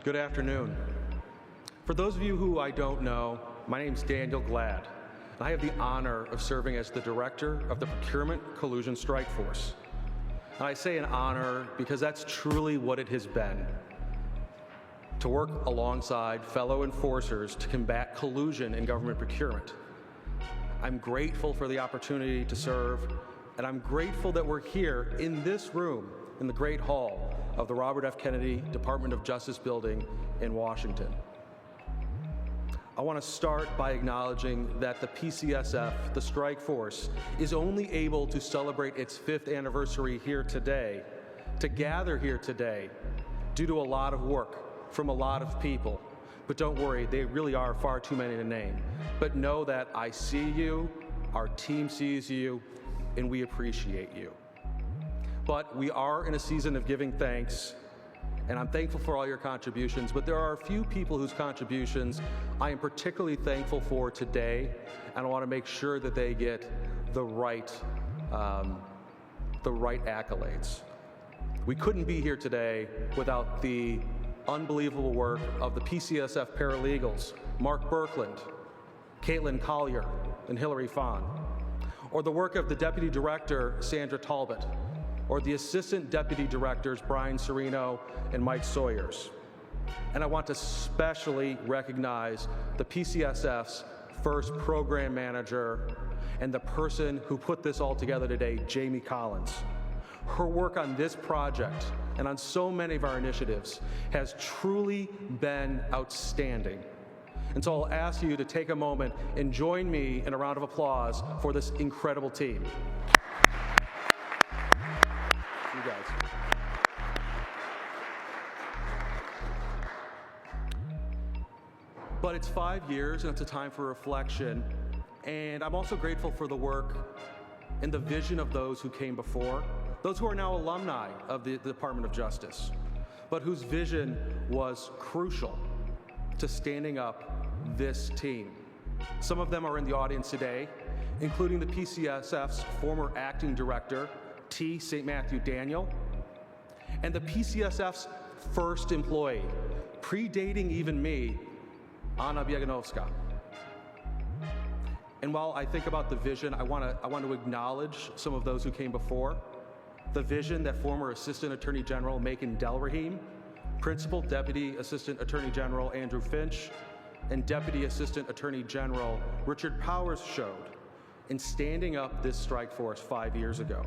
Good afternoon. For those of you who I don't know, my name is Daniel Glad, and I have the honor of serving as the director of the Procurement Collusion Strike Force. And I say an honor because that's truly what it has been, to work alongside fellow enforcers to combat collusion in government procurement. I'm grateful for the opportunity to serve, and I'm grateful that we're here in this room, in the Great Hall of the Robert F. Kennedy Department of Justice building in Washington. I want to start by acknowledging that the PCSF, the strike force, is only able to celebrate its 5th anniversary here today, to gather here today, due to a lot of work from a lot of people. But don't worry, they really are far too many to name. But know that I see you, our team sees you, and we appreciate you. But we are in a season of giving thanks, and I'm thankful for all your contributions, but there are a few people whose contributions I am particularly thankful for today, and I want to make sure that they get the right accolades. We couldn't be here today without the unbelievable work of the PCSF paralegals, Mark Birkland, Caitlin Collier, and Hillary Fahn, or the work of the Deputy Director, Sandra Talbot, or the Assistant Deputy Directors, Brian Serino and Mike Sawyers. And I want to especially recognize the PCSF's first program manager and the person who put this all together today, Jamie Collins. Her work on this project and on so many of our initiatives has truly been outstanding. And so I'll ask you to take a moment and join me in a round of applause for this incredible team. You guys. But it's 5 years and it's a time for reflection. And I'm also grateful for the work and the vision of those who came before, those who are now alumni of the Department of Justice, but whose vision was crucial to standing up this team. Some of them are in the audience today, including the PCSF's former acting director, T. St. Matthew Daniel, and the PCSF's first employee, predating even me, Anna Bieganowska. And while I think about the vision, I want to acknowledge some of those who came before. The vision that former Assistant Attorney General Macon Delrahim, Principal Deputy Assistant Attorney General Andrew Finch, and Deputy Assistant Attorney General Richard Powers showed in standing up this strike force 5 years ago.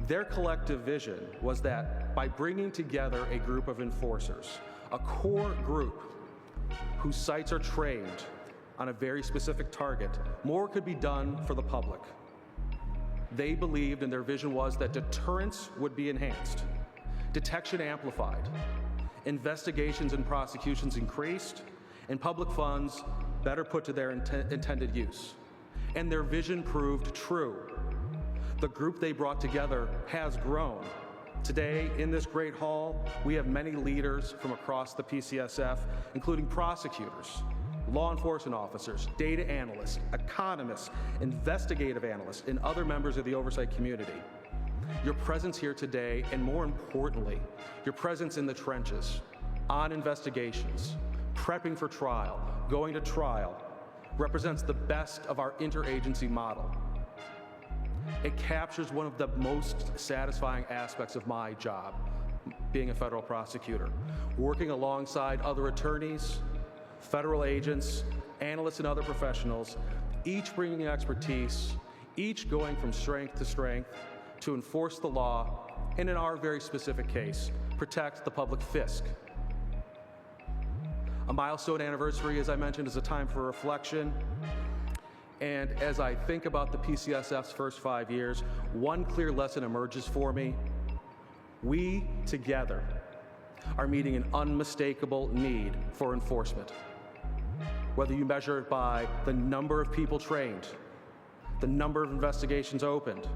Their collective vision was that by bringing together a group of enforcers, a core group whose sights are trained on a very specific target, more could be done for the public. They believed, and their vision was, that deterrence would be enhanced, detection amplified, investigations and prosecutions increased, and public funds better put to their intended use. And their vision proved true. The group they brought together has grown. Today, in this great hall, we have many leaders from across the PCSF, including prosecutors, law enforcement officers, data analysts, economists, investigative analysts, and other members of the oversight community. Your presence here today, and more importantly, your presence in the trenches, on investigations, prepping for trial, going to trial, represents the best of our interagency model. It captures one of the most satisfying aspects of my job, being a federal prosecutor, working alongside other attorneys, federal agents, analysts, and other professionals, each bringing expertise, each going from strength to strength to enforce the law, and in our very specific case, protect the public fisc. A milestone anniversary, as I mentioned, is a time for reflection. And as I think about the PCSF's first 5 years, one clear lesson emerges for me. We, together, are meeting an unmistakable need for enforcement. Whether you measure it by the number of people trained, the number of investigations opened,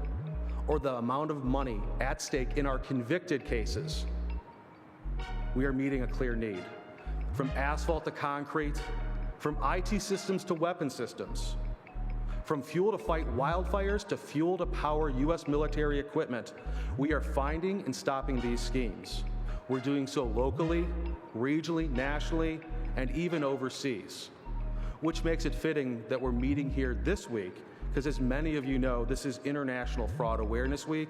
or the amount of money at stake in our convicted cases, we are meeting a clear need. From asphalt to concrete, from IT systems to weapon systems, from fuel to fight wildfires to fuel to power U.S. military equipment, we are finding and stopping these schemes. We're doing so locally, regionally, nationally, and even overseas, which makes it fitting that we're meeting here this week, because as many of you know, this is International Fraud Awareness Week,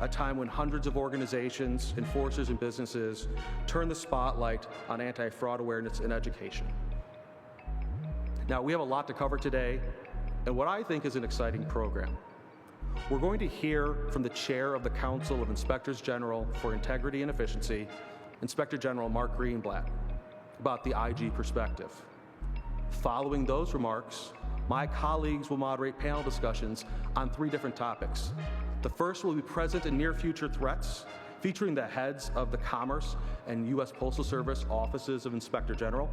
a time when hundreds of organizations, enforcers, and businesses turn the spotlight on anti-fraud awareness and education. Now, we have a lot to cover today, and what I think is an exciting program. We're going to hear from the chair of the Council of Inspectors General for Integrity and Efficiency, Inspector General Mark Greenblatt, about the IG perspective. Following those remarks, my colleagues will moderate panel discussions on 3 different topics. The first will be present and near future threats, featuring the heads of the Commerce and U.S. Postal Service Offices of Inspector General.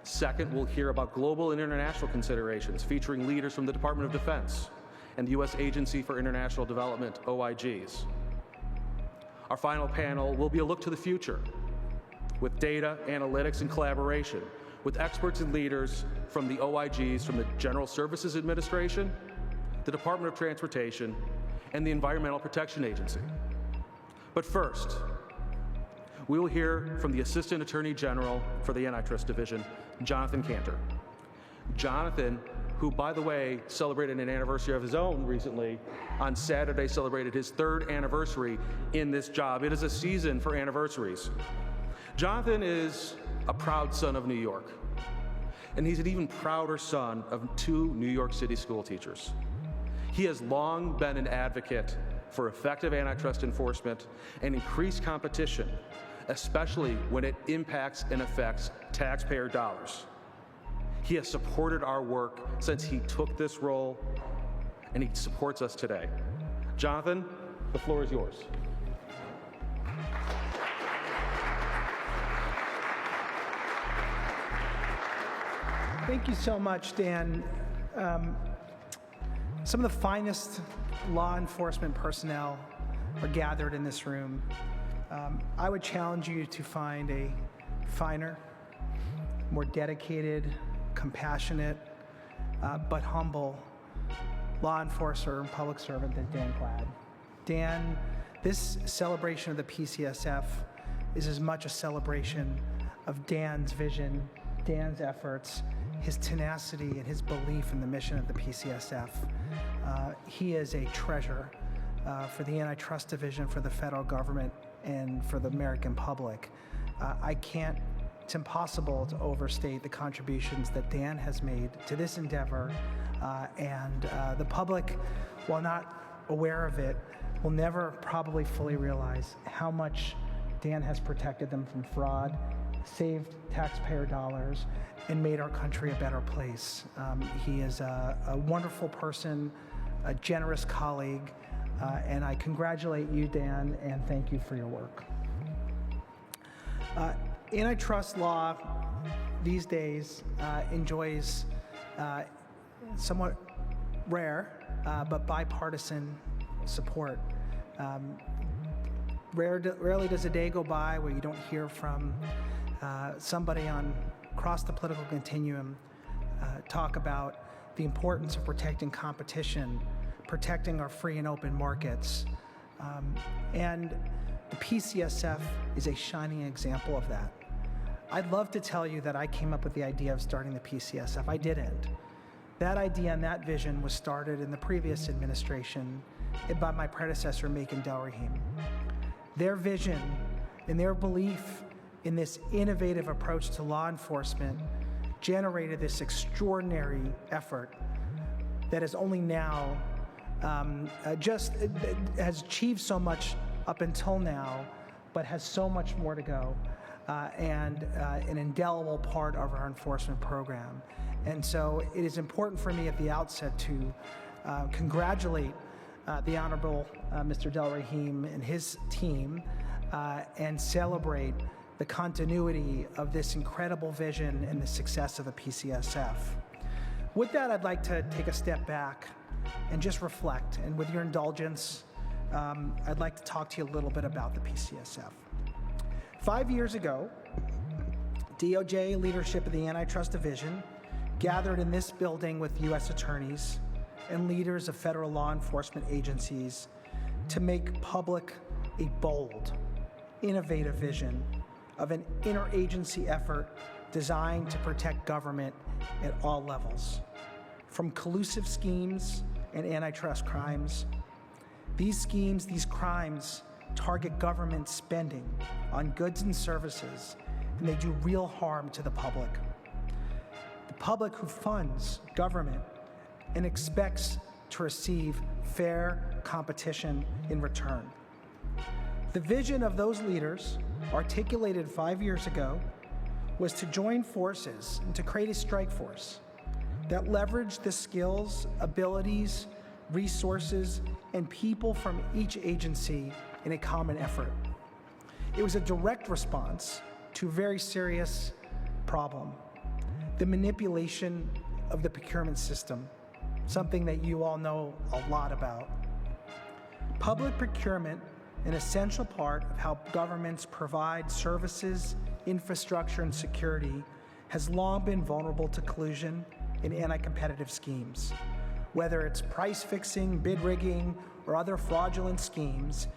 Second, we'll hear about global and international considerations, featuring leaders from the Department of Defense and the U.S. Agency for International Development, OIGs. Our final panel will be a look to the future, with data, analytics, and collaboration, with experts and leaders from the OIGs, from the General Services Administration, the Department of Transportation, and the Environmental Protection Agency. But first, we will hear from the Assistant Attorney General for the Antitrust Division, Jonathan Cantor. Jonathan, who, by the way, celebrated an anniversary of his own recently, on Saturday celebrated his 3rd anniversary in this job. It is a season for anniversaries. Jonathan is a proud son of New York, and he's an even prouder son of 2 New York City school teachers. He has long been an advocate for effective antitrust enforcement and increased competition, especially when it impacts and affects taxpayer dollars. He has supported our work since he took this role, and he supports us today. Jonathan, the floor is yours. Thank you so much, Dan. Some of the finest law enforcement personnel are gathered in this room. I would challenge you to find a finer, more dedicated, compassionate, but humble law enforcer and public servant than Dan Glad. Dan, this celebration of the PCSF is as much a celebration of Dan's vision, Dan's efforts, his tenacity, and his belief in the mission of the PCSF. He is a treasure for the Antitrust Division, for the federal government, and for the American public. It's impossible to overstate the contributions that Dan has made to this endeavor, and the public, while not aware of it, will never probably fully realize how much Dan has protected them from fraud, saved taxpayer dollars, and made our country a better place. He is a wonderful person, a generous colleague, and I congratulate you, Dan, and thank you for your work. Antitrust law these days enjoys somewhat rare but bipartisan support. Rarely does a day go by where you don't hear from somebody across the political continuum talk about the importance of protecting competition, protecting our free and open markets. And the PCSF is a shining example of that. I'd love to tell you that I came up with the idea of starting the PCSF. I didn't. That idea and that vision was started in the previous administration by my predecessor, Macon Delrahim. Their vision and their belief in this innovative approach to law enforcement generated this extraordinary effort that is only now has achieved so much up until now, but has so much more to go, and an indelible part of our enforcement program. And so it is important for me at the outset to congratulate the Honorable Mr. Delrahim and his team and celebrate the continuity of this incredible vision and the success of the PCSF. With that, I'd like to take a step back and just reflect. And with your indulgence, I'd like to talk to you a little bit about the PCSF. 5 years ago, DOJ leadership of the Antitrust Division gathered in this building with U.S. attorneys and leaders of federal law enforcement agencies to make public a bold, innovative vision of an interagency effort designed to protect government at all levels. From collusive schemes and antitrust crimes, these crimes target government spending on goods and services, and they do real harm to the public. The public who funds government and expects to receive fair competition in return. The vision of those leaders, articulated 5 years ago, was to join forces and to create a strike force that leveraged the skills, abilities, resources, and people from each agency in a common effort. It was a direct response to a very serious problem, the manipulation of the procurement system, something that you all know a lot about. Public procurement, an essential part of how governments provide services, infrastructure, and security, has long been vulnerable to collusion and anti-competitive schemes. Whether it's price fixing, bid rigging, or other fraudulent schemes,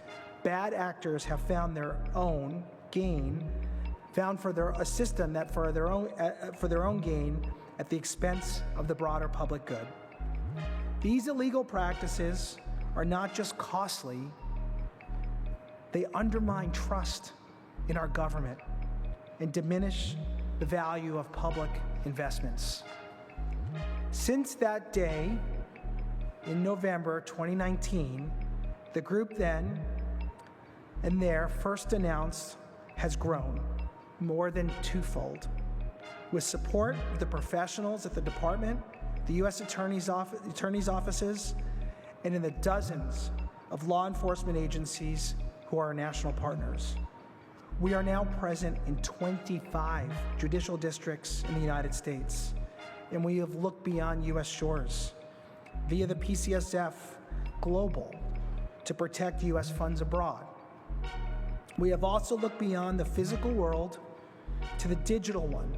bad actors have found their own gain, a system that for their own gain at the expense of the broader public good. These illegal practices are not just costly, they undermine trust in our government and diminish the value of public investments. Since that day, in November 2019, the group then and there first announced has grown more than twofold. With support of the professionals at the department, the U.S. attorney's offices, and in the dozens of law enforcement agencies who are our national partners. We are now present in 25 judicial districts in the United States, and we have looked beyond U.S. shores via the PCSF Global to protect U.S. funds abroad. We have also looked beyond the physical world to the digital one.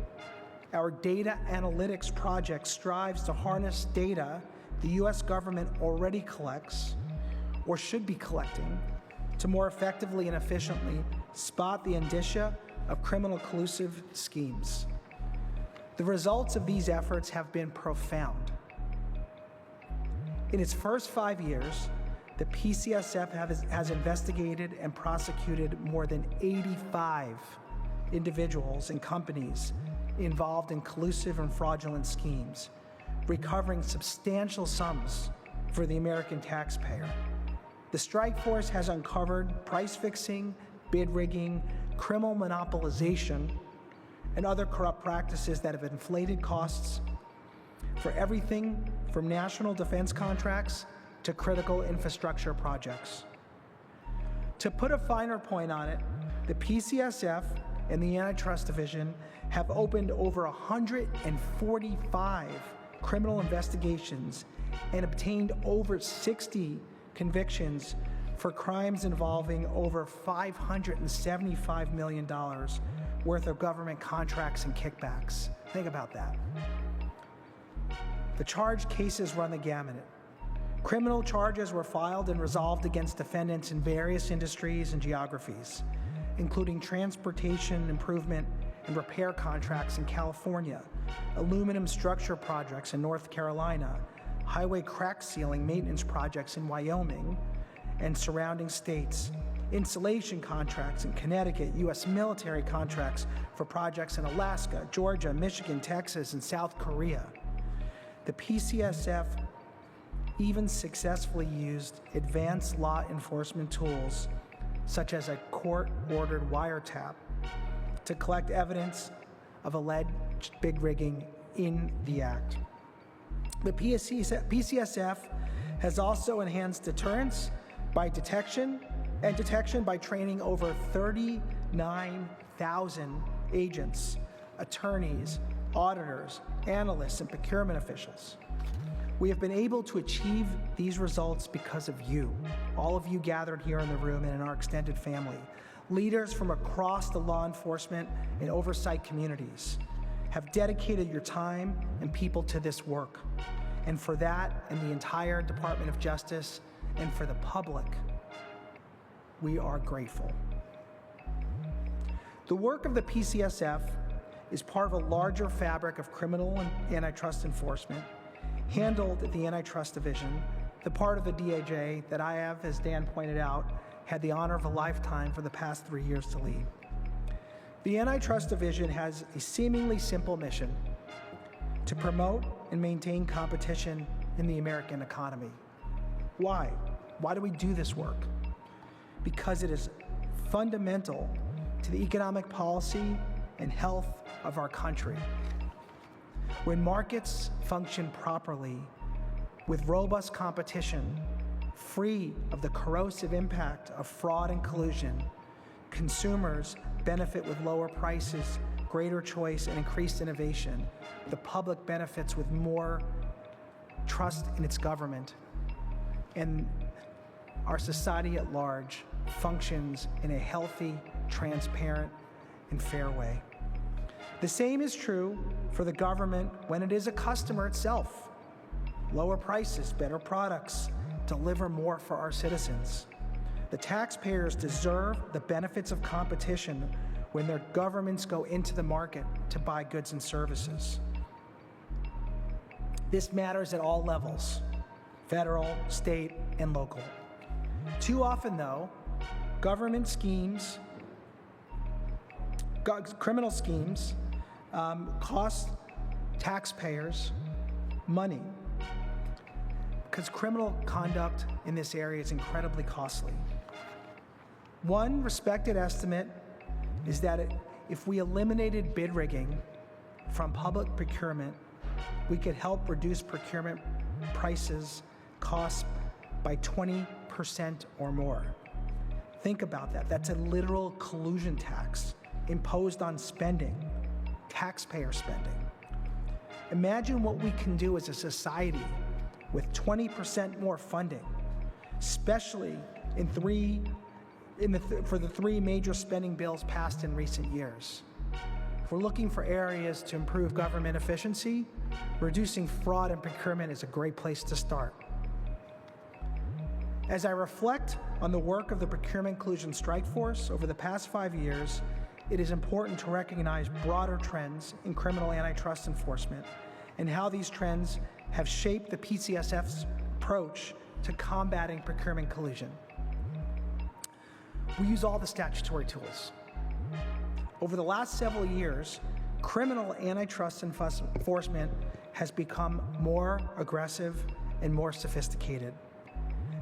Our data analytics project strives to harness data the U.S. government already collects or should be collecting to more effectively and efficiently spot the indicia of criminal collusive schemes. The results of these efforts have been profound. In its first 5 years, the PCSF has investigated and prosecuted more than 85 individuals and companies involved in collusive and fraudulent schemes, recovering substantial sums for the American taxpayer. The strike force has uncovered price fixing, bid rigging, criminal monopolization, and other corrupt practices that have inflated costs for everything from national defense contracts to critical infrastructure projects. To put a finer point on it, the PCSF and the Antitrust Division have opened over 145 criminal investigations and obtained over 60 convictions for crimes involving over $575 million worth of government contracts and kickbacks. Think about that. The charged cases run the gamut. Criminal charges were filed and resolved against defendants in various industries and geographies, including transportation improvement and repair contracts in California, aluminum structure projects in North Carolina, highway crack sealing maintenance projects in Wyoming and surrounding states, insulation contracts in Connecticut, U.S. military contracts for projects in Alaska, Georgia, Michigan, Texas, and South Korea. The PCSF even successfully used advanced law enforcement tools such as a court-ordered wiretap to collect evidence of alleged bid rigging in the act. The PCSF has also enhanced deterrence by detection by training over 39,000 agents, attorneys, auditors, analysts, and procurement officials. We have been able to achieve these results because of you, all of you gathered here in the room and in our extended family. Leaders from across the law enforcement and oversight communities have dedicated your time and people to this work. And for that and the entire Department of Justice and for the public, we are grateful. The work of the PCSF is part of a larger fabric of criminal and antitrust enforcement handled at the Antitrust Division, the part of the DAJ that I have, as Dan pointed out, had the honor of a lifetime for the past 3 years to lead. The Antitrust Division has a seemingly simple mission: to promote and maintain competition in the American economy. Why? Why do we do this work? Because it is fundamental to the economic policy and health of our country. When markets function properly, with robust competition, free of the corrosive impact of fraud and collusion, consumers benefit with lower prices, greater choice, and increased innovation. The public benefits with more trust in its government, and our society at large functions in a healthy, transparent, and fair way. The same is true for the government when it is a customer itself. Lower prices, better products, deliver more for our citizens. The taxpayers deserve the benefits of competition when their governments go into the market to buy goods and services. This matters at all levels: federal, state, and local. Too often, though, government schemes, criminal schemes, cost taxpayers money, because criminal conduct in this area is incredibly costly. One respected estimate is that if we eliminated bid rigging from public procurement, we could help reduce procurement costs by 20% or more. Think about that. That's a literal collusion tax imposed on spending, taxpayer spending. Imagine what we can do as a society with 20% more funding, especially for the three major spending bills passed in recent years. If we're looking for areas to improve government efficiency, reducing fraud and procurement is a great place to start. As I reflect on the work of the Procurement Collusion Strike Force over the past 5 years, it is important to recognize broader trends in criminal antitrust enforcement and how these trends have shaped the PCSF's approach to combating procurement collusion. We use all the statutory tools. Over the last several years, criminal antitrust enforcement has become more aggressive and more sophisticated.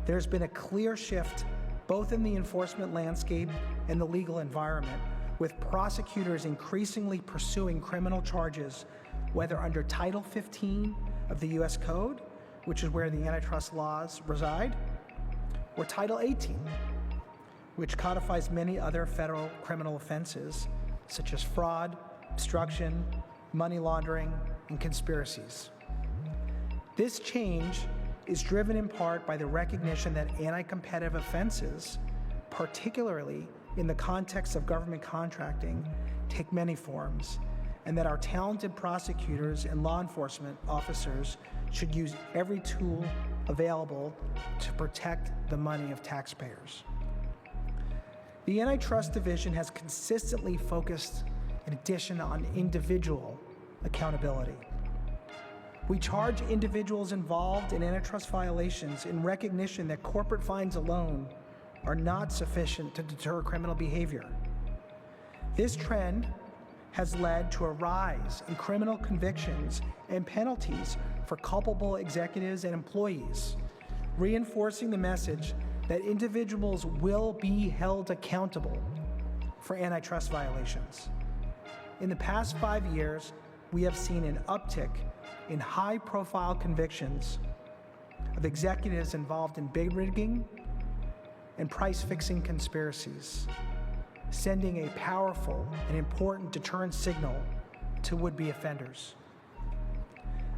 There's been a clear shift both in the enforcement landscape and the legal environment, with prosecutors increasingly pursuing criminal charges, whether under Title 15 of the U.S. Code, which is where the antitrust laws reside, or Title 18, which codifies many other federal criminal offenses, such as fraud, obstruction, money laundering, and conspiracies. This change is driven in part by the recognition that anti-competitive offenses, particularly in the context of government contracting, take many forms, and that our talented prosecutors and law enforcement officers should use every tool available to protect the money of taxpayers. The Antitrust Division has consistently focused, in addition, on individual accountability. We charge individuals involved in antitrust violations in recognition that corporate fines alone are not sufficient to deter criminal behavior. This trend has led to a rise in criminal convictions and penalties for culpable executives and employees, reinforcing the message that individuals will be held accountable for antitrust violations. In the past 5 years, we have seen an uptick in high-profile convictions of executives involved in bid rigging and price-fixing conspiracies, sending a powerful and important deterrent signal to would-be offenders.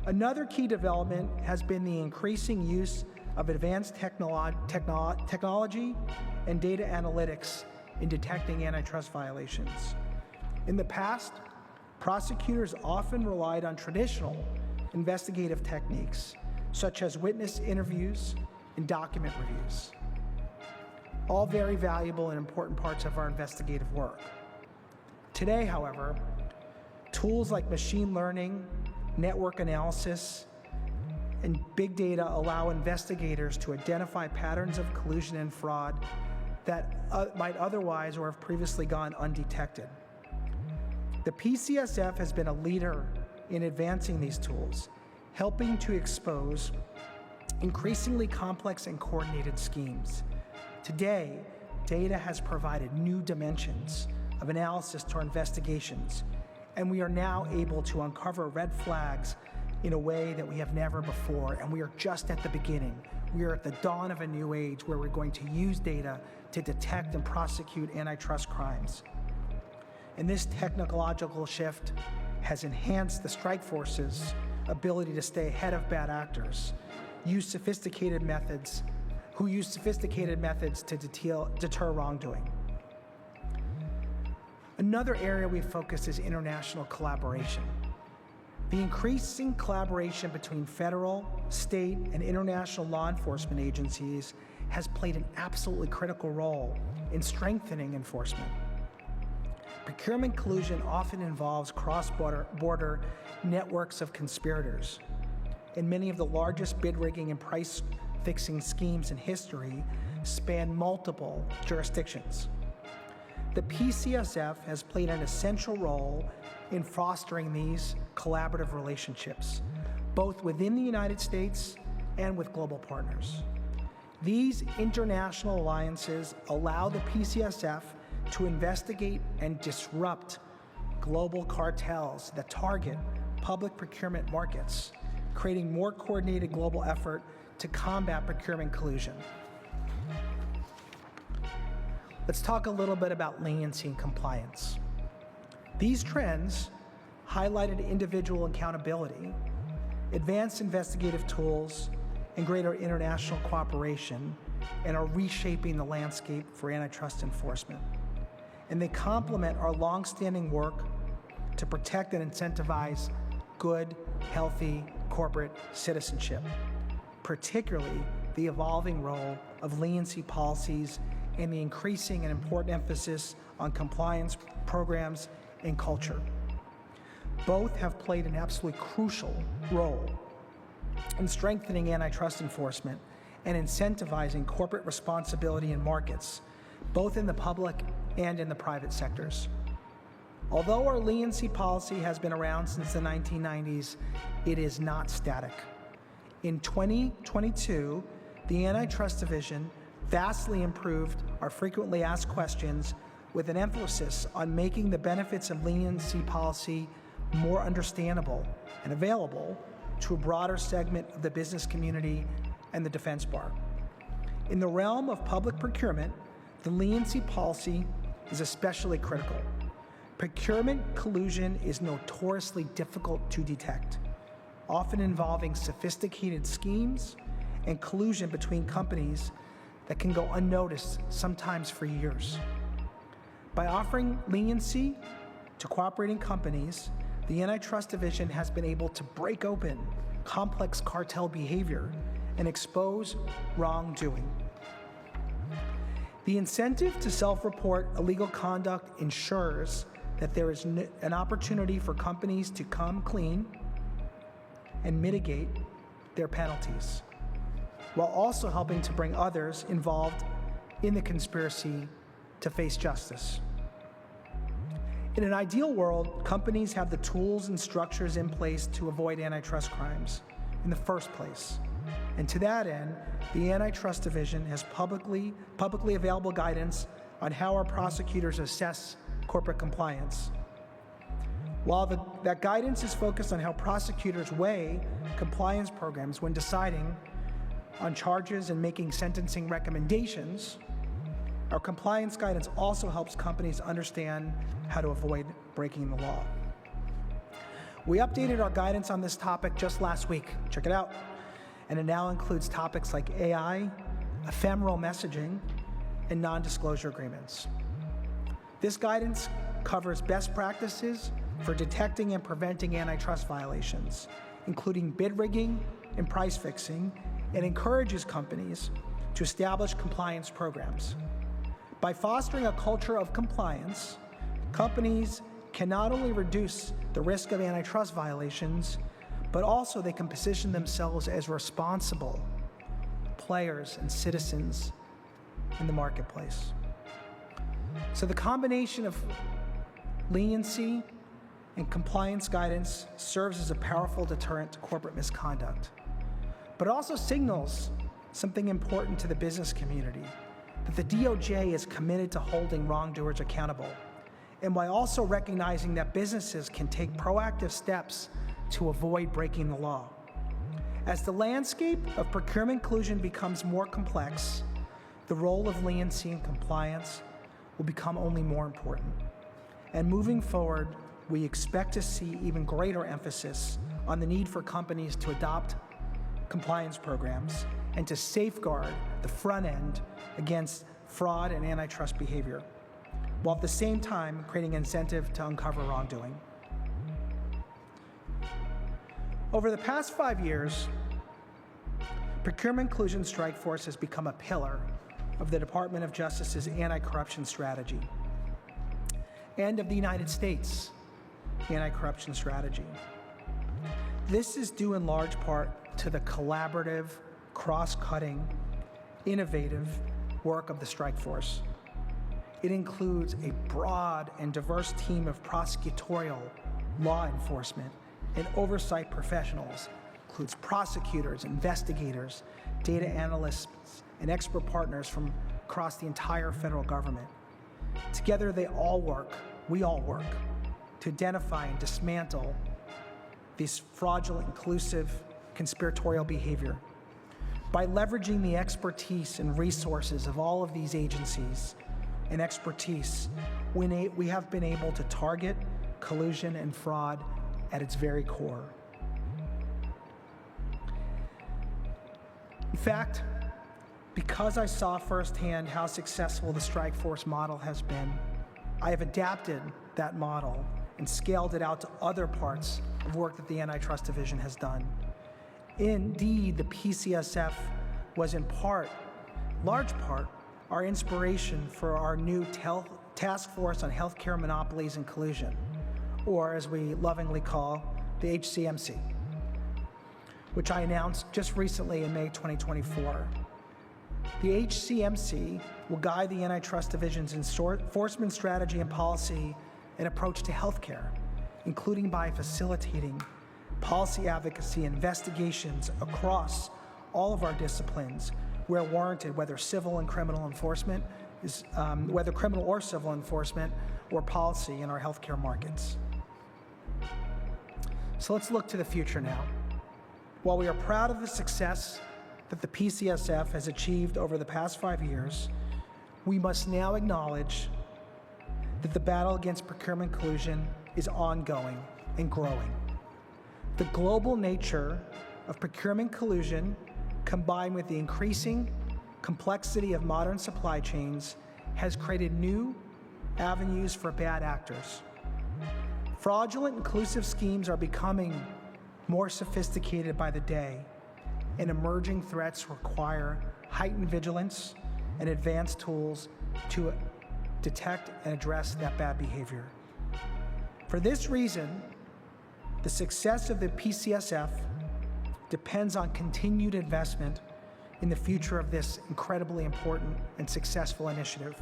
Another key development has been the increasing use of advanced technology and data analytics in detecting antitrust violations. In the past, prosecutors often relied on traditional investigative techniques, such as witness interviews and document reviews, all very valuable and important parts of our investigative work. Today, however, tools like machine learning, network analysis, and big data allow investigators to identify patterns of collusion and fraud that might otherwise or have previously gone undetected. The PCSF has been a leader in advancing these tools, helping to expose increasingly complex and coordinated schemes. Today, data has provided new dimensions of analysis to our investigations, and we are now able to uncover red flags in a way that we have never before, and we are just at the beginning. We are at the dawn of a new age where we're going to use data to detect and prosecute antitrust crimes. And this technological shift has enhanced the strike force's ability to stay ahead of bad actors, who use sophisticated methods to deter wrongdoing. Another area we focus is international collaboration. The increasing collaboration between federal, state, and international law enforcement agencies has played an absolutely critical role in strengthening enforcement. Procurement collusion often involves cross-border networks of conspirators, and many of the largest bid rigging and price fixing schemes in history span multiple jurisdictions. The PCSF has played an essential role in fostering these collaborative relationships, both within the United States and with global partners. These international alliances allow the PCSF to investigate and disrupt global cartels that target public procurement markets, creating more coordinated global effort to combat procurement collusion. Let's talk a little bit about leniency and compliance. These trends highlighted individual accountability, advanced investigative tools, and greater international cooperation, and are reshaping the landscape for antitrust enforcement. And they complement our longstanding work to protect and incentivize good, healthy corporate citizenship, particularly the evolving role of leniency policies and the increasing and important emphasis on compliance programs and culture. Both have played an absolutely crucial role in strengthening antitrust enforcement and incentivizing corporate responsibility in markets, both in the public and in the private sectors. Although our leniency policy has been around since the 1990s, it is not static. In 2022, the Antitrust Division vastly improved our frequently asked questions with an emphasis on making the benefits of leniency policy more understandable and available to a broader segment of the business community and the defense bar. In the realm of public procurement, the leniency policy is especially critical. Procurement collusion is notoriously difficult to detect, often involving sophisticated schemes and collusion between companies that can go unnoticed, sometimes for years. By offering leniency to cooperating companies, the Antitrust Division has been able to break open complex cartel behavior and expose wrongdoing. The incentive to self-report illegal conduct ensures that there is an opportunity for companies to come clean and mitigate their penalties, while also helping to bring others involved in the conspiracy to face justice. In an ideal world, companies have the tools and structures in place to avoid antitrust crimes in the first place. And to that end, the Antitrust Division has publicly available guidance on how our prosecutors assess corporate compliance. While that guidance is focused on how prosecutors weigh compliance programs when deciding on charges and making sentencing recommendations, our compliance guidance also helps companies understand how to avoid breaking the law. We updated our guidance on this topic just last week. Check it out. And it now includes topics like AI, ephemeral messaging, and non-disclosure agreements. This guidance covers best practices for detecting and preventing antitrust violations, including bid rigging and price fixing, and encourages companies to establish compliance programs. By fostering a culture of compliance, Companies can not only reduce the risk of antitrust violations, but also they can position themselves as responsible players and citizens in the marketplace. So the combination of leniency and compliance guidance serves as a powerful deterrent to corporate misconduct. But it also signals something important to the business community, that the DOJ is committed to holding wrongdoers accountable, and by also recognizing that businesses can take proactive steps to avoid breaking the law. As the landscape of procurement collusion becomes more complex, the role of leniency and compliance will become only more important. And moving forward, we expect to see even greater emphasis on the need for companies to adopt compliance programs and to safeguard the front end against fraud and antitrust behavior, while at the same time creating incentive to uncover wrongdoing. Over the past 5 years, Procurement Collusion Strike Force has become a pillar of the Department of Justice's anti-corruption strategy and of the United States anti-corruption strategy. This is due in large part to the collaborative, cross-cutting, innovative work of the Strike Force. It includes a broad and diverse team of prosecutorial, law enforcement, and oversight professionals. Includes prosecutors, investigators, data analysts, and expert partners from across the entire federal government. Together we all work, to identify and dismantle this fraudulent, collusive, conspiratorial behavior. By leveraging the expertise and resources of all of these agencies and expertise, we have been able to target collusion and fraud at its very core. In fact, because I saw firsthand how successful the Strike Force model has been, I have adapted that model and scaled it out to other parts of work that the Antitrust Division has done. Indeed, the PCSF was in large part, our inspiration for our new Task Force on Healthcare Monopolies and Collusion, or as we lovingly call, the HCMC, which I announced just recently in May 2024. The HCMC will guide the Antitrust Division's enforcement strategy and policy and approach to healthcare, including by facilitating policy advocacy investigations across all of our disciplines where warranted, whether civil and criminal enforcement, whether criminal or civil enforcement or policy in our healthcare markets. So let's look to the future now. While we are proud of the success that the PCSF has achieved over the past 5 years, we must now acknowledge that the battle against procurement collusion is ongoing and growing. The global nature of procurement collusion, combined with the increasing complexity of modern supply chains, has created new avenues for bad actors. Fraudulent and collusive schemes are becoming more sophisticated by the day, and emerging threats require heightened vigilance and advanced tools to detect and address that bad behavior. For this reason, the success of the PCSF depends on continued investment in the future of this incredibly important and successful initiative.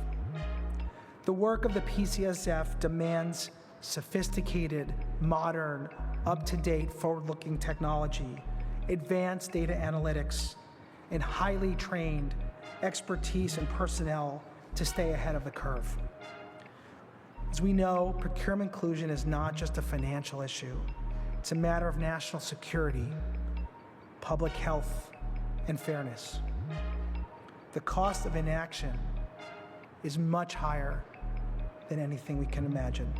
The work of the PCSF demands sophisticated, modern, up-to-date, forward-looking technology, advanced data analytics, and highly trained expertise and personnel to stay ahead of the curve. As we know, procurement collusion is not just a financial issue. It's a matter of national security, public health, and fairness. The cost of inaction is much higher than anything we can imagine.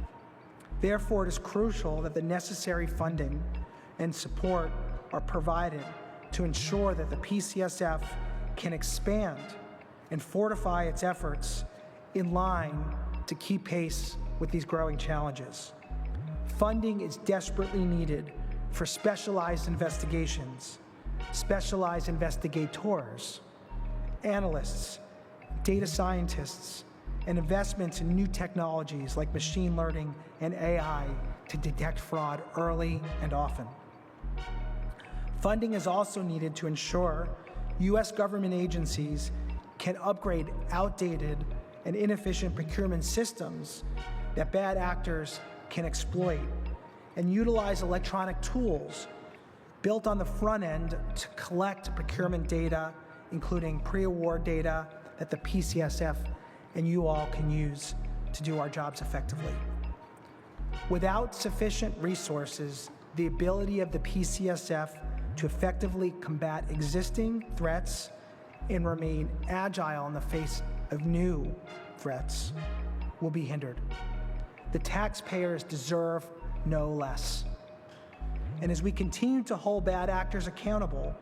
Therefore, it is crucial that the necessary funding and support are provided to ensure that the PCSF can expand and fortify its efforts in line to keep pace with these growing challenges. Funding is desperately needed for specialized investigations, specialized investigators, analysts, data scientists, and investments in new technologies like machine learning and AI to detect fraud early and often. Funding is also needed to ensure U.S. government agencies can upgrade outdated and inefficient procurement systems that bad actors can exploit, and utilize electronic tools built on the front end to collect procurement data, including pre-award data that the PCSF and you all can use to do our jobs effectively. Without sufficient resources, the ability of the PCSF to effectively combat existing threats and remain agile in the face of new threats will be hindered. The taxpayers deserve no less. And as we continue to hold bad actors accountable,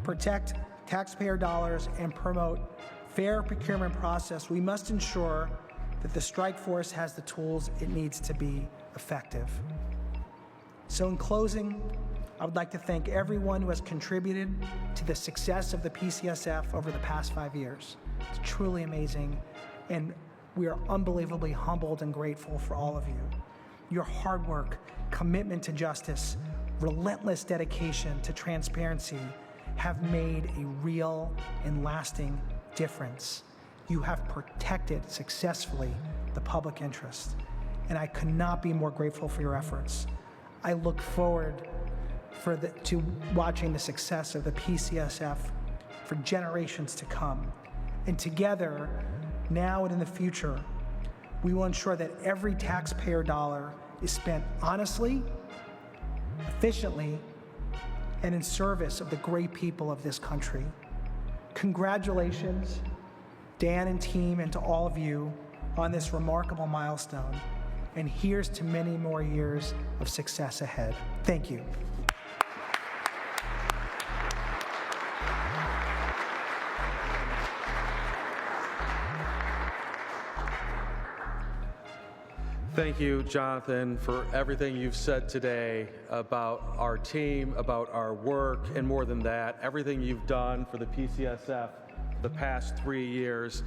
protect taxpayer dollars, and promote fair procurement process, we must ensure that the strike force has the tools it needs to be effective. So in closing, I would like to thank everyone who has contributed to the success of the PCSF over the past 5 years. It's truly amazing, and we are unbelievably humbled and grateful for all of you. Your hard work, commitment to justice, relentless dedication to transparency have made a real and lasting difference. You have protected successfully the public interest, and I could not be more grateful for your efforts. I look forward to watching the success of the PCSF for generations to come. And together, now and in the future, we will ensure that every taxpayer dollar is spent honestly, efficiently, and in service of the great people of this country. Congratulations, Dan and team, and to all of you on this remarkable milestone. And here's to many more years of success ahead. Thank you. Thank you, Jonathan, for everything you've said today about our team, about our work, and more than that, everything you've done for the PCSF the past 3 years.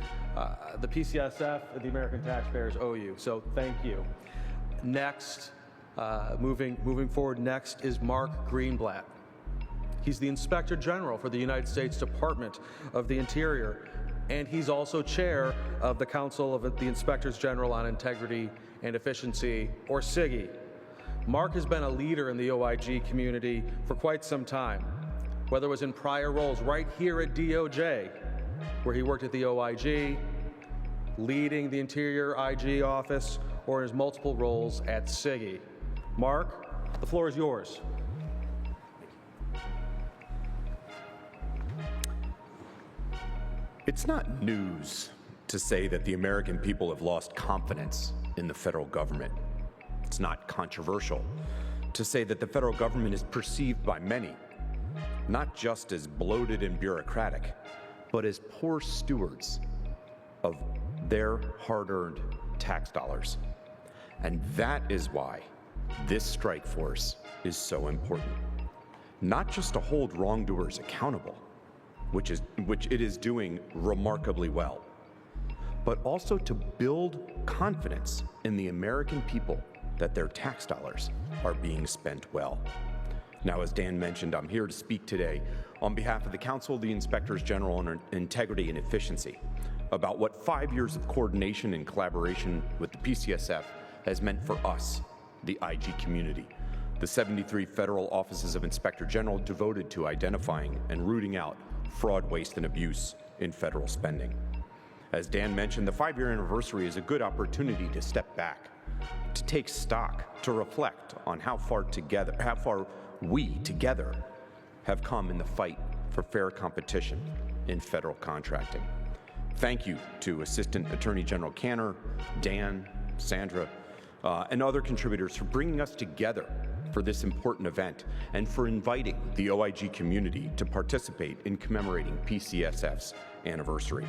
The PCSF and the American taxpayers owe you, so thank you. Next, moving forward, next is Mark Greenblatt. He's the Inspector General for the United States Department of the Interior, and he's also chair of the Council of the Inspectors General on Integrity and Efficiency, or CIGI. Mark has been a leader in the OIG community for quite some time, whether it was in prior roles right here at DOJ, where he worked at the OIG, leading the Interior IG office, or in his multiple roles at CIGI. Mark, the floor is yours. It's not news to say that the American people have lost confidence in the federal government. It's not controversial to say that the federal government is perceived by many not just as bloated and bureaucratic, but as poor stewards of their hard-earned tax dollars. And that is why this strike force is so important. Not just to hold wrongdoers accountable, which it is doing remarkably well, but also to build confidence in the American people that their tax dollars are being spent well. Now, as Dan mentioned, I'm here to speak today on behalf of the Council of the Inspectors General on Integrity and Efficiency about what 5 years of coordination and collaboration with the PCSF has meant for us, the IG community, the 73 federal offices of Inspector General devoted to identifying and rooting out fraud, waste, and abuse in federal spending. As Dan mentioned, the 5-year anniversary is a good opportunity to step back, to take stock, to reflect on how far we together have come in the fight for fair competition in federal contracting. Thank you to Assistant Attorney General Canner, Dan, Sandra, and other contributors for bringing us together for this important event and for inviting the OIG community to participate in commemorating PCSF's anniversary.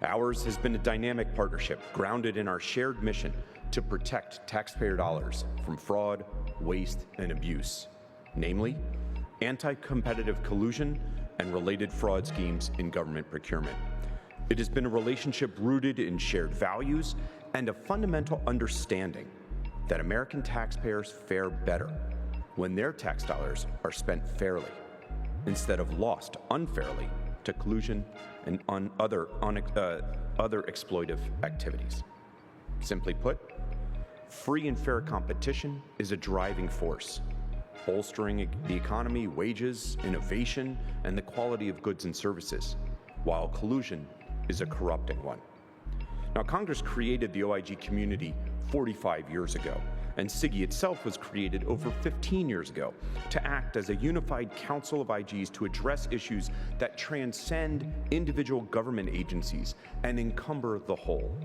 Ours has been a dynamic partnership grounded in our shared mission to protect taxpayer dollars from fraud, waste, and abuse, namely anti-competitive collusion and related fraud schemes in government procurement. It has been a relationship rooted in shared values and a fundamental understanding that American taxpayers fare better when their tax dollars are spent fairly instead of lost unfairly to collusion and other exploitive activities. Simply put, free and fair competition is a driving force, bolstering the economy, wages, innovation, and the quality of goods and services, while collusion is a corrupting one. Now, Congress created the OIG community 45 years ago, and SIGI itself was created over 15 years ago to act as a unified council of IGs to address issues that transcend individual government agencies and encumber the whole.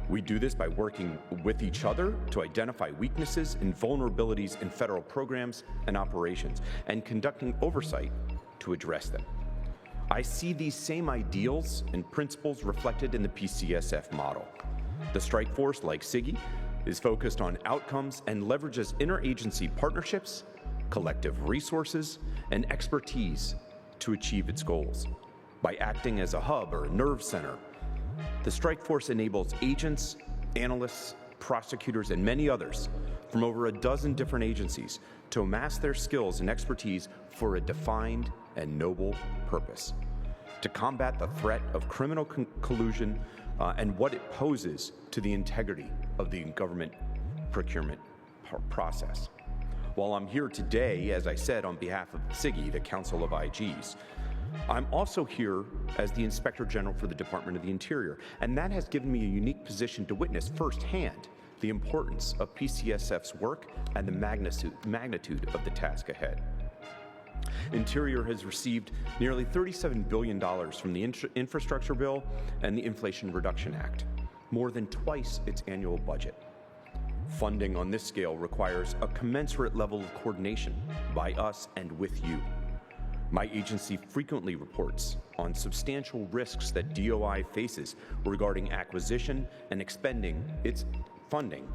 We do this by working with each other to identify weaknesses and vulnerabilities in federal programs and operations, and conducting oversight to address them. I see these same ideals and principles reflected in the PCSF model. The strike force, like SIGI, is focused on outcomes and leverages interagency partnerships, collective resources, and expertise to achieve its goals. By acting as a hub or a nerve center, the strike force enables agents, analysts, prosecutors, and many others from over a dozen different agencies to amass their skills and expertise for a defined and noble purpose: to combat the threat of criminal collusion and what it poses to the integrity of the government procurement process. While I'm here today, as I said, on behalf of SIGI, the Council of IGs, I'm also here as the Inspector General for the Department of the Interior, and that has given me a unique position to witness firsthand the importance of PCSF's work and the magnitude of the task ahead. Interior has received nearly $37 billion from the Infrastructure Bill and the Inflation Reduction Act, more than twice its annual budget. Funding on this scale requires a commensurate level of coordination by us and with you. My agency frequently reports on substantial risks that DOI faces regarding acquisition and expending its funding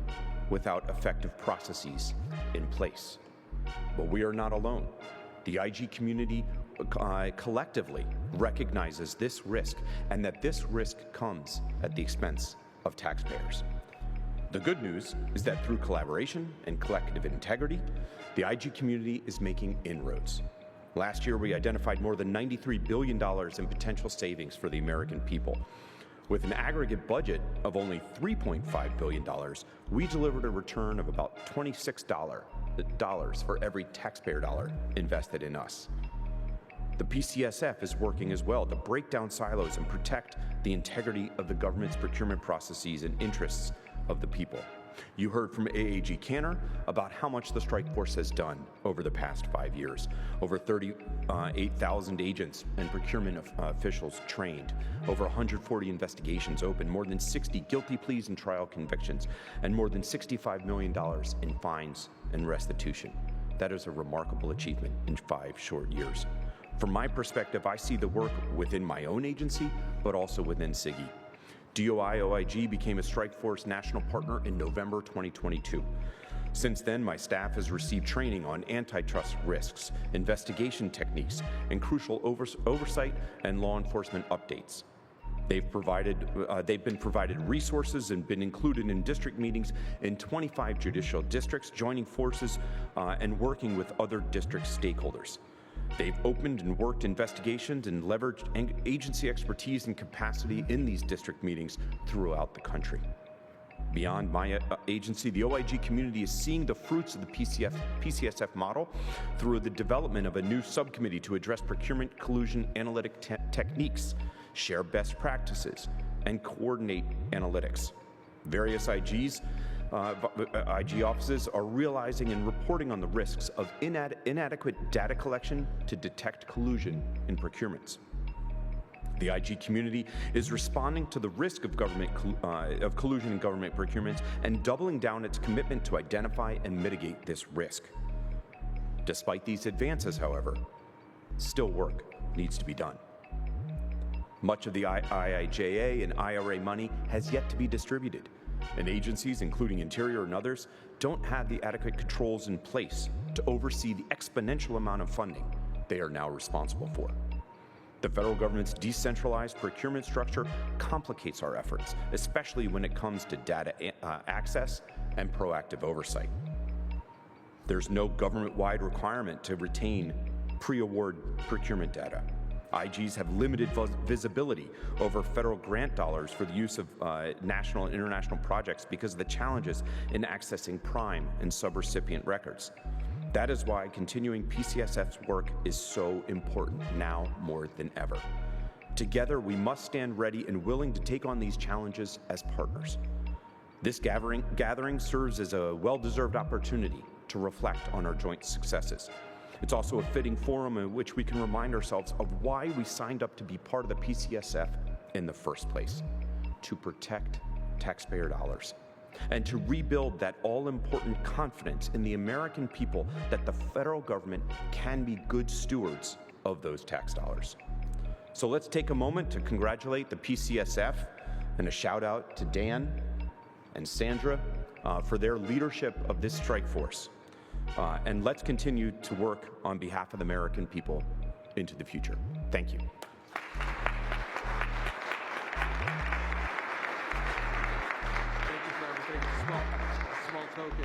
without effective processes in place. But we are not alone. The IG community collectively recognizes this risk, and that this risk comes at the expense of taxpayers. The good news is that through collaboration and collective integrity, the IG community is making inroads. Last year, we identified more than $93 billion in potential savings for the American people. With an aggregate budget of only $3.5 billion, we delivered a return of about $26 for every taxpayer dollar invested in us. The PCSF is working as well to break down silos and protect the integrity of the government's procurement processes and interests of the people. You heard from AAG Canner about how much the strike force has done over the past 5 years. Over 38,000 agents and procurement officials trained, over 140 investigations open, more than 60 guilty pleas and trial convictions, and more than $65 million in fines and restitution. That is a remarkable achievement in 5 short years. From my perspective, I see the work within my own agency, but also within SIGI. DOI-OIG became a strike force national partner in November 2022. Since then, my staff has received training on antitrust risks, investigation techniques, and crucial oversight and law enforcement updates. They've been provided resources and been included in district meetings in 25 judicial districts, joining forces and working with other district stakeholders. They've opened and worked investigations and leveraged agency expertise and capacity in these district meetings throughout the country. Beyond my agency, the OIG community is seeing the fruits of the PCSF model through the development of a new subcommittee to address procurement collusion analytic techniques, share best practices, and coordinate analytics. Various IG offices are realizing and reporting on the risks of inadequate data collection to detect collusion in procurements. The IG community is responding to the risk of collusion in government procurements and doubling down its commitment to identify and mitigate this risk. Despite these advances, however, still work needs to be done. Much of the IIJA and IRA money has yet to be distributed, and agencies, including Interior and others, don't have the adequate controls in place to oversee the exponential amount of funding they are now responsible for. The federal government's decentralized procurement structure complicates our efforts, especially when it comes to data access and proactive oversight. There's no government-wide requirement to retain pre-award procurement data. IGs have limited visibility over federal grant dollars for the use of national and international projects because of the challenges in accessing prime and subrecipient records. That is why continuing PCSF's work is so important now more than ever. Together, we must stand ready and willing to take on these challenges as partners. This gathering serves as a well-deserved opportunity to reflect on our joint successes. It's also a fitting forum in which we can remind ourselves of why we signed up to be part of the PCSF in the first place: to protect taxpayer dollars and to rebuild that all-important confidence in the American people that the federal government can be good stewards of those tax dollars. So let's take a moment to congratulate the PCSF and a shout out to Dan and Sandra for their leadership of this strike force. And let's continue to work on behalf of the American people into the future. Thank you. Thank you for everything. Small token.